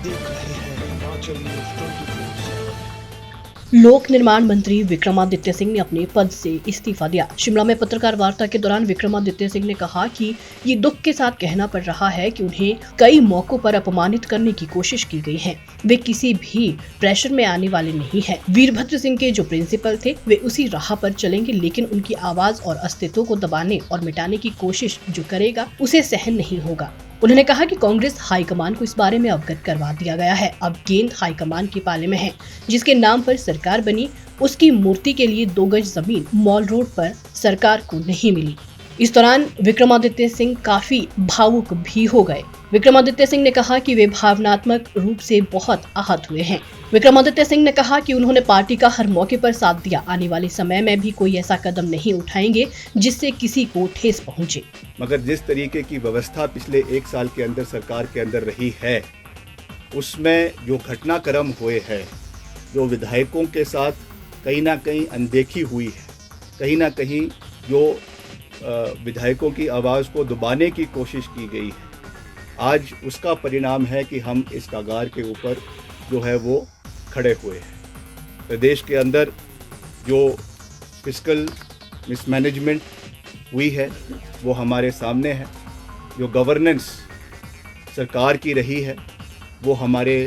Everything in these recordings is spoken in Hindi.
देख रहे हैं हिमाचल न्यूज 24/7। लोक निर्माण मंत्री विक्रमादित्य सिंह ने अपने पद से इस्तीफा दिया। शिमला में पत्रकार वार्ता के दौरान विक्रमादित्य सिंह ने कहा कि ये दुख के साथ कहना पड़ रहा है कि उन्हें कई मौकों पर अपमानित करने की कोशिश की गई है। वे किसी भी प्रेशर में आने वाले नहीं हैं। वीरभद्र सिंह के जो प्रिंसिपल थे वे उसी राह पर चलेंगे, लेकिन उनकी आवाज और अस्तित्व को दबाने और मिटाने की कोशिश जो करेगा उसे सहन नहीं होगा। उन्होंने कहा कि कांग्रेस हाईकमान को इस बारे में अवगत करवा दिया गया है। अब गेंद हाईकमान के पाले में है। जिसके नाम पर सरकार बनी उसकी मूर्ति के लिए 2 गज जमीन मॉल रोड पर सरकार को नहीं मिली। इस दौरान विक्रमादित्य सिंह काफी भावुक भी हो गए। विक्रमादित्य सिंह ने कहा कि वे भावनात्मक रूप से बहुत आहत हुए हैं। विक्रमादित्य सिंह ने कहा कि उन्होंने पार्टी का हर मौके पर साथ दिया। आने वाले समय में भी कोई ऐसा कदम नहीं उठाएंगे जिससे किसी को ठेस पहुंचे। मगर जिस तरीके की व्यवस्था पिछले 1 साल के अंदर सरकार के अंदर रही है, उसमें जो घटनाक्रम हुए हैं, जो विधायकों के साथ कहीं ना कहीं अनदेखी हुई है, कहीं ना कहीं जो विधायकों की आवाज़ को दबाने की कोशिश की गई है, आज उसका परिणाम है कि हम इस कगार के ऊपर जो है वो खड़े हुए हैं। प्रदेश के अंदर जो फिस्कल मिसमैनेजमेंट हुई है वो हमारे सामने है। जो गवर्नेंस सरकार की रही है वो हमारे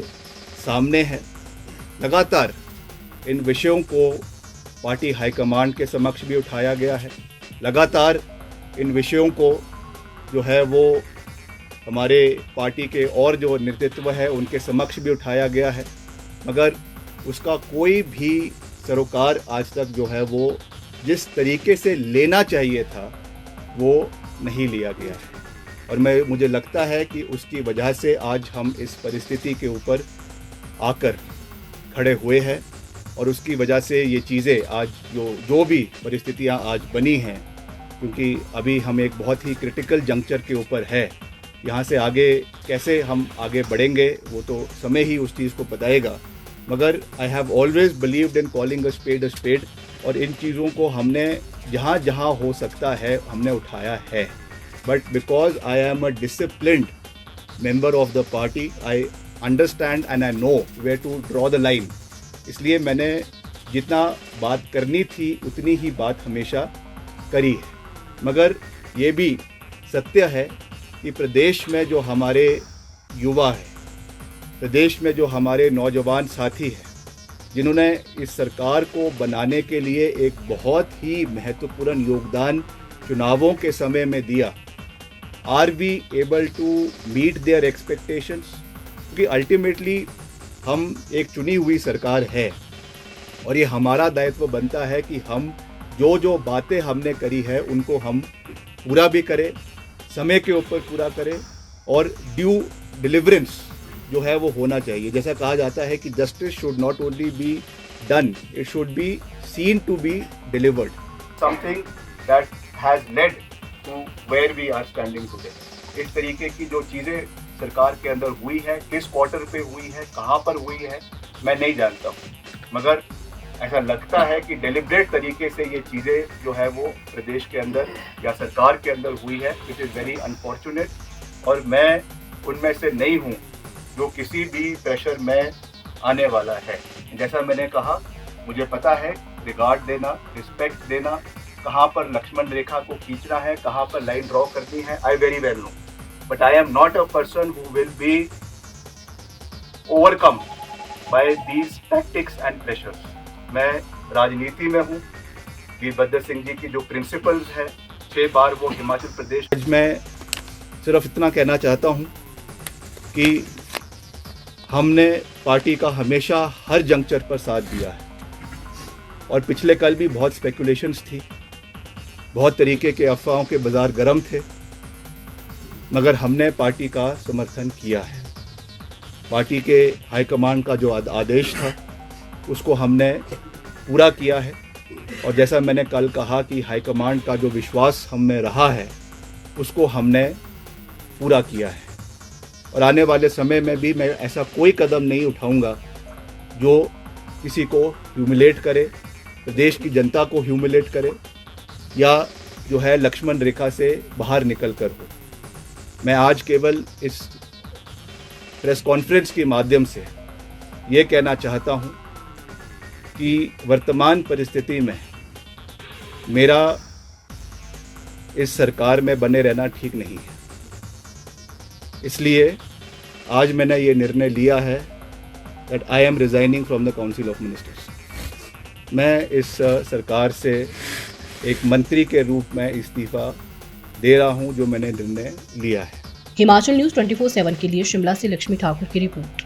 सामने है। लगातार इन विषयों को पार्टी हाईकमांड के समक्ष भी उठाया गया है। लगातार इन विषयों को जो है वो हमारे पार्टी के और जो नेतृत्व है उनके समक्ष भी उठाया गया है, मगर उसका कोई भी सरोकार आज तक जो है वो जिस तरीके से लेना चाहिए था वो नहीं लिया गया है। और मुझे लगता है कि उसकी वजह से आज हम इस परिस्थिति के ऊपर आकर खड़े हुए हैं और उसकी वजह से ये चीज़ें आज जो भी परिस्थितियां आज बनी हैं, क्योंकि अभी हम एक बहुत ही क्रिटिकल जंक्चर के ऊपर है। यहाँ से आगे कैसे हम आगे बढ़ेंगे वो तो समय ही उस चीज़ को बताएगा, मगर I have always believed in calling a spade और इन चीज़ों को हमने जहाँ जहाँ हो सकता है हमने उठाया है। But because I am a disciplined member of the party, I understand and I know where to draw the line. इसलिए मैंने जितना बात करनी थी उतनी ही बात हमेशा करी है। मगर ये भी सत्य है कि प्रदेश में जो हमारे युवा हैं, प्रदेश में जो हमारे नौजवान साथी हैं, जिन्होंने इस सरकार को बनाने के लिए एक बहुत ही महत्वपूर्ण योगदान चुनावों के समय में दिया, are we able to meet their expectations? क्योंकि अल्टीमेटली हम एक चुनी हुई सरकार है और ये हमारा दायित्व बनता है कि हम जो बातें हमने करी है उनको हम पूरा भी करें, समय के ऊपर पूरा करें और ड्यू डिलीवरेंस जो है वो होना चाहिए। जैसा कहा जाता है कि justice should not only be done, it should be seen to be delivered, something that has led to where we are standing today. इस तरीके की जो चीज़ें सरकार के अंदर हुई है, किस क्वार्टर पे हुई है, कहाँ पर हुई है, मैं नहीं जानता हूँ, मगर ऐसा लगता है कि डेलिब्रेट तरीके से ये चीज़ें जो है वो प्रदेश के अंदर या सरकार के अंदर हुई है, विच इज़ वेरी अनफॉर्चुनेट। और मैं उनमें से नहीं हूँ जो किसी भी प्रेशर में आने वाला है। जैसा मैंने कहा, मुझे पता है रिगार्ड देना, रिस्पेक्ट देना, कहाँ पर लक्ष्मण रेखा को खींचना है, कहाँ पर लाइन ड्रॉ करनी है, I very well know. But I am not a person who will be overcome by these tactics and pressures. मैं राजनीति में हूँ। वीरभद्र सिंह जी की जो प्रिंसिपल्स है, 6 बार वो हिमाचल प्रदेश। आज मैं सिर्फ इतना कहना चाहता हूँ कि हमने पार्टी का हमेशा हर जंक्चर पर साथ दिया है और पिछले कल भी बहुत स्पेकुलेशंस थी, बहुत तरीके के अफवाहों के बाज़ार गर्म थे, मगर हमने पार्टी का समर्थन किया है। पार्टी के हाईकमांड का जो आदेश था उसको हमने पूरा किया है और जैसा मैंने कल कहा कि हाईकमांड का जो विश्वास हम में रहा है उसको हमने पूरा किया है। और आने वाले समय में भी मैं ऐसा कोई कदम नहीं उठाऊंगा जो किसी को ह्यूमिलेट करे, प्रदेश की जनता को ह्यूमिलेट करे या जो है लक्ष्मण रेखा से बाहर निकल कर हो। मैं आज केवल इस प्रेस कॉन्फ्रेंस के माध्यम से ये कहना चाहता हूँ कि वर्तमान परिस्थिति में मेरा इस सरकार में बने रहना ठीक नहीं है। इसलिए आज मैंने ये निर्णय लिया है that I am resigning from the council of ministers. मैं इस सरकार से एक मंत्री के रूप में इस्तीफ़ा दे रहा हूं, जो मैंने निर्णय लिया है। हिमाचल न्यूज़ 24/7 के लिए शिमला से लक्ष्मी ठाकुर की रिपोर्ट।